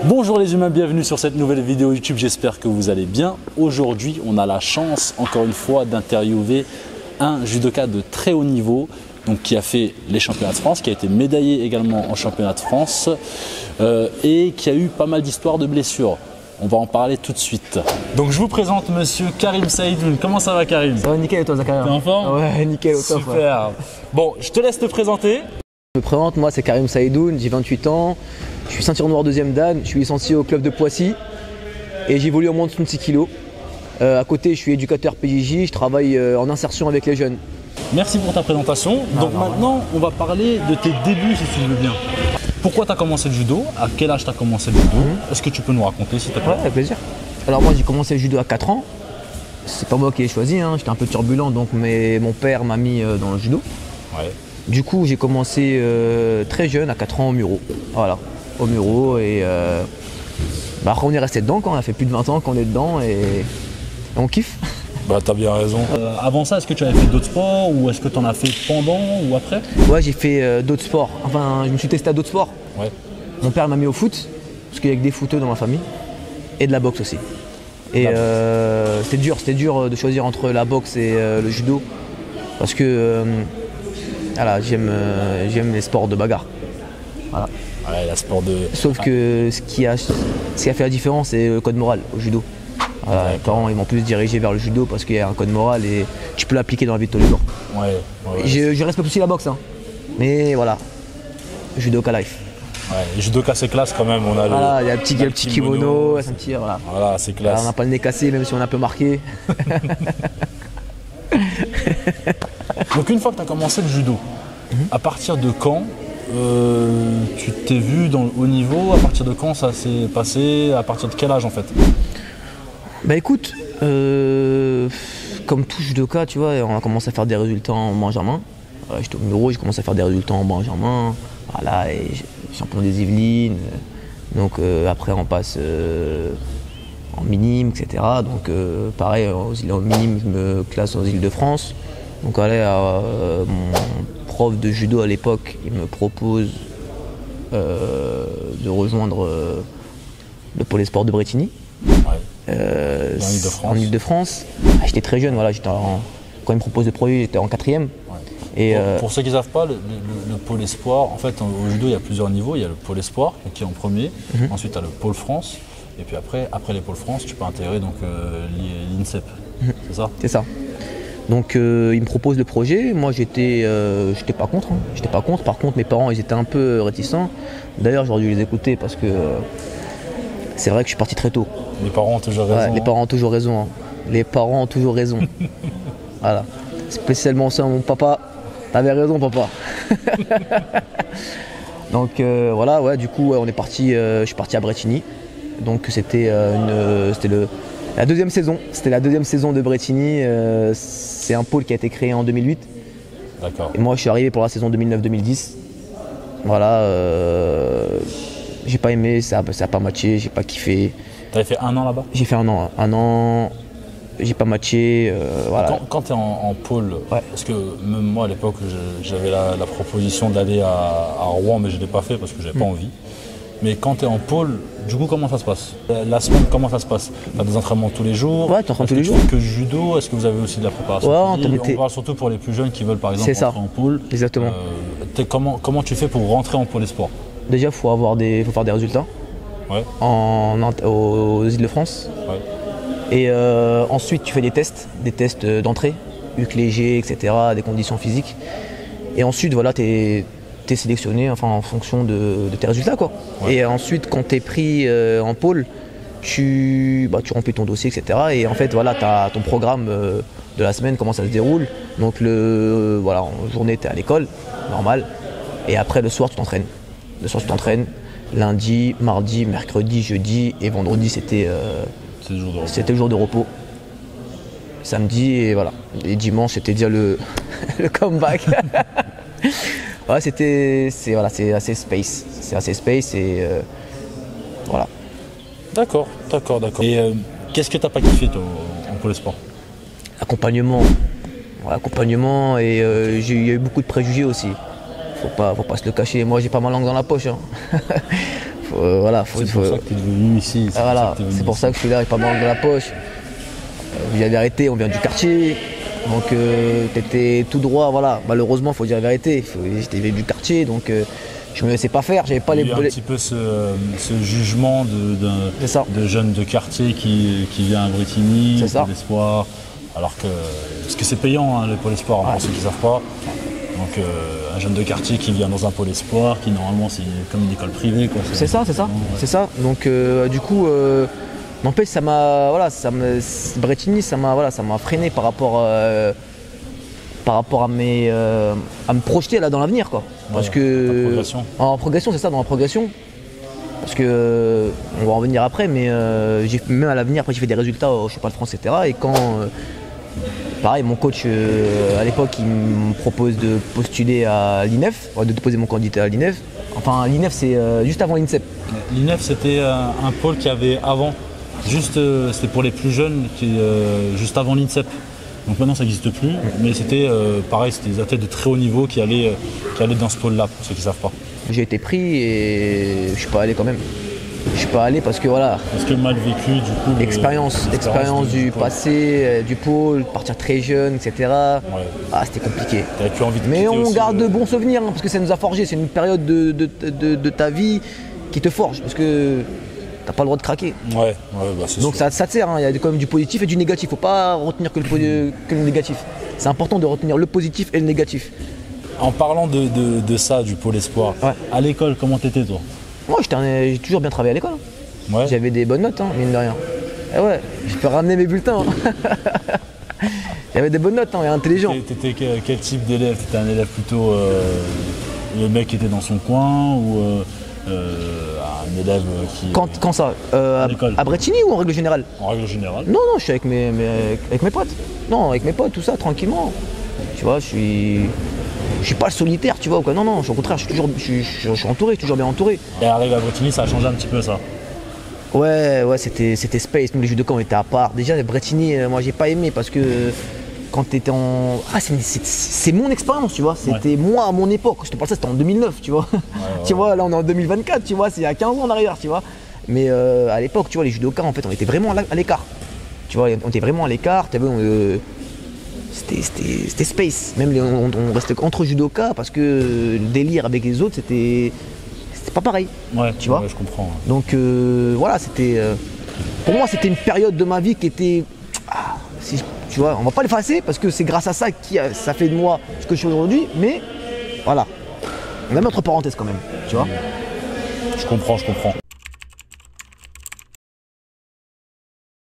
Bonjour les humains, bienvenue sur cette nouvelle vidéo YouTube, j'espère que vous allez bien. Aujourd'hui, on a la chance, encore une fois, d'interviewer un judoka de très haut niveau, donc qui a fait les championnats de France, qui a été médaillé également en championnat de France et qui a eu pas mal d'histoires de blessures. On va en parler tout de suite. Donc je vous présente monsieur Karim Saïdoun. Comment ça va Karim? Ça va nickel et toi Zakaria? T'es en forme? Ouais, nickel au top. Super. Bon, je te laisse te présenter. Je me présente, moi c'est Karim Saïdoun, j'ai 28 ans, je suis ceinture noire 2e dan, je suis licencié au club de Poissy et j'évolue en moins de 66 kg. À côté je suis éducateur PJJ, je travaille en insertion avec les jeunes. Merci pour ta présentation. Donc maintenant on va parler de tes débuts si tu veux bien. Pourquoi tu as commencé le judo? À quel âge tu as commencé le judo? Est-ce que tu peux nous raconter s'il te plaît? Ouais, avec plaisir. Alors moi j'ai commencé le judo à 4 ans. C'est pas moi qui ai choisi, hein. J'étais un peu turbulent donc mon père m'a mis dans le judo. Ouais. Du coup j'ai commencé très jeune, à 4 ans au Muro. Voilà, au Muro et après on est resté dedans, quand on a fait plus de 20 ans qu'on est dedans et on kiffe. Bah t'as bien raison. Avant ça, est-ce que tu avais fait d'autres sports ou est-ce que tu en as fait pendant ou après? Ouais, j'ai fait d'autres sports. Enfin, je me suis testé à d'autres sports. Ouais. Mon père m'a mis au foot, parce qu'il y a que des footeux dans ma famille, et de la boxe aussi. Et c'était dur de choisir entre la boxe et le judo, parce que voilà, j'aime les sports de bagarre. Voilà. Ouais, la sport de... Sauf que ce qui a fait la différence, c'est le code moral au judo. Voilà, les parents ils m'ont plus dirigé vers le judo parce qu'il y a un code moral et tu peux l'appliquer dans la vie de tous les jours. Ouais, Je respecte aussi la boxe, hein. Mais voilà, judoka life. Ouais, les judoka c'est classe quand même. On a voilà, il y a le petit kimono, c'est un petit, voilà. Voilà, c'est classe. Alors, on n'a pas le nez cassé même si on est un peu marqué. Donc une fois que tu as commencé le judo, à partir de quand tu t'es vu dans le haut niveau? À partir de quand ça s'est passé? À partir de quel âge en fait? Bah écoute, comme tout judoka, tu vois, on a commencé à faire des résultats en Benjamin. J'étais au Muro, j'ai commencé à faire des résultats en Benjamin. Voilà, et champion des Yvelines. Donc après on passe en minime, etc. Donc pareil, en minime, je me classe aux Îles-de-France. Donc voilà, mon prof de judo à l'époque, il me propose de rejoindre le pôle sport de Bretigny. Ouais. En Île-de-France. J'étais très jeune, voilà, quand il me propose de projet, j'étais en 4e. Ouais. Et pour ceux qui ne savent pas, le pôle espoir, en fait au judo il y a plusieurs niveaux. Il y a le pôle espoir qui est en premier, ensuite tu as le pôle France, et puis après les pôles France, tu peux intégrer donc l'INSEP, c'est ça? C'est ça. Donc il me propose le projet, moi j'étais pas contre, hein. J'étais pas contre, par contre mes parents ils étaient un peu réticents. D'ailleurs j'aurais dû les écouter parce que c'est vrai que je suis parti très tôt. Les parents ont toujours raison. Ouais, les parents ont toujours raison. Hein. Les parents ont toujours raison. Voilà. Spécialement ça, mon papa. T'avais raison, papa. Donc voilà, ouais. Du coup, on est parti. Je suis parti à Bretigny. Donc c'était la deuxième saison. C'était la deuxième saison de Bretigny. C'est un pôle qui a été créé en 2008. D'accord. Et moi, je suis arrivé pour la saison 2009-2010. Voilà. J'ai pas aimé, ça a pas matché, j'ai pas kiffé. T'avais fait un an là-bas? J'ai fait un an, j'ai pas matché, voilà. Quand tu es en pôle, ouais. Parce que même moi à l'époque j'avais la proposition d'aller à Rouen, mais je ne l'ai pas fait parce que j'avais pas envie. Mais quand tu es en pôle, du coup comment ça se passe? La semaine, comment ça se passe? Tu as des entraînements tous les jours? Ouais, tu entraînes tous les jours. Que judo, est-ce que vous avez aussi de la préparation? Ouais, on parle surtout pour les plus jeunes qui veulent par exemple rentrer en pôle. Exactement. Comment tu fais pour rentrer en pôle espoir? Déjà, faut faire des résultats, ouais. Aux Îles-de-France. Ouais. Et ensuite, tu fais des tests d'entrée, huc léger, etc., des conditions physiques. Et ensuite, voilà, tu es sélectionné en fonction de tes résultats, quoi. Ouais. Et ensuite, quand tu es pris en pôle, tu remplis ton dossier, etc. Et en fait, voilà, tu as ton programme de la semaine, comment ça se déroule. Donc, en journée, tu es à l'école, normal. Et après, le soir, tu t'entraînes. Le soir, tu t'entraînes. Lundi, mardi, mercredi, jeudi et vendredi, c'était le jour de repos. Samedi et voilà. Et dimanche, c'était déjà le comeback. Ouais, c'est assez space. C'est assez space et voilà. D'accord. Et qu'est-ce que t'as pas kiffé toi en pôle sport? L'accompagnement. Et il y a eu beaucoup de préjugés aussi. Faut pas se le cacher. Moi, j'ai pas ma langue dans la poche. Hein. voilà, c'est pour ça que tu es devenu ici. Voilà, c'est pour ça que je suis là avec pas mal dans la poche. Je dis la vérité, on vient du quartier. Donc t'étais tout droit, voilà. Malheureusement, il faut dire la vérité. J'étais du quartier, donc je me laissais pas faire. J'avais pas Il y a un petit peu ce jugement de jeune de quartier qui vient à Bretigny, Pôle Espoir. Alors que, parce que c'est payant, hein, le Pôle Espoir, pour ceux qui ne savent pas. Donc un jeune de quartier qui vient dans un Pôle Espoir, qui normalement c'est comme une école privée. C'est ça. Donc du coup, n'empêche, ça m'a, voilà, Bretigny, ça m'a freiné par rapport à me projeter là dans l'avenir, quoi. Parce que en progression, c'est ça, dans la progression. Parce que on va en venir après, mais même à l'avenir, après j'ai fait des résultats au Championnat de France, etc. Et quand pareil, mon coach à l'époque, il me propose de postuler à l'INEF, de déposer mon candidat à l'INEF. Enfin, l'INEF, c'est juste avant l'INSEP. L'INEF, c'était un pôle qu'il y avait avant. C'était pour les plus jeunes, juste avant l'INSEP. Donc maintenant ça n'existe plus, mais c'était pareil, c'était des athlètes de très haut niveau qui allaient dans ce pôle-là, pour ceux qui ne savent pas. J'ai été pris et je suis pas allé quand même. Je suis pas allé parce que voilà. Parce que mal vécu, du coup. L'expérience du passé, du pôle, partir très jeune, etc. Ouais. Ah, c'était compliqué. T'avais plus envie de mais on garde de bons souvenirs, hein, parce que ça nous a forgé. C'est une période de ta vie qui te forge, parce que t'as pas le droit de craquer. Ouais, c'est donc ça te sert, hein. Il y a quand même du positif et du négatif. Faut pas retenir que le négatif. C'est important de retenir le positif et le négatif. En parlant de ça, du Pôle Espoir, à l'école, comment t'étais toi? Moi, j'ai toujours bien travaillé à l'école. Ouais. J'avais des bonnes notes, hein, mine de rien. Et ouais, je peux ramener mes bulletins. Hein. J'avais des bonnes notes, hein, et intelligent. T'étais quel type d'élève? T'étais un élève plutôt le mec qui était dans son coin ou un élève qui... Quand ça à Bretigny ou en règle générale? En règle générale. Non, je suis avec mes potes. Non, avec mes potes, tout ça, tranquillement. Tu vois, je suis pas le solitaire, tu vois, ou quoi. Non, au contraire, je suis entouré, toujours bien entouré. Et arrivé à Bretigny, ça a changé un petit peu ça? Ouais, c'était space. Nous, les judokas, on était à part. Déjà, Bretigny, moi, j'ai pas aimé parce que quand t'étais en... Ah, c'est mon expérience, tu vois. C'était moi à mon époque. Je te parle de ça, c'était en 2009, tu vois. Tu vois, là, on est en 2024, tu vois. C'est il y a 15 ans en arrière, tu vois. Mais à l'époque, tu vois, les judokas, en fait, on était vraiment à l'écart. Tu vois, on était vraiment à l'écart. C'était space. Même on restait entre judokas parce que le délire avec les autres, c'était pas pareil. Ouais, tu vois. Ouais, je comprends. Ouais. Donc voilà, c'était pour moi, c'était une période de ma vie qui était tu vois, on va pas l'effacer parce que c'est grâce à ça ça fait de moi ce que je suis aujourd'hui, mais voilà. On a mis entre parenthèses quand même, tu vois. Je comprends.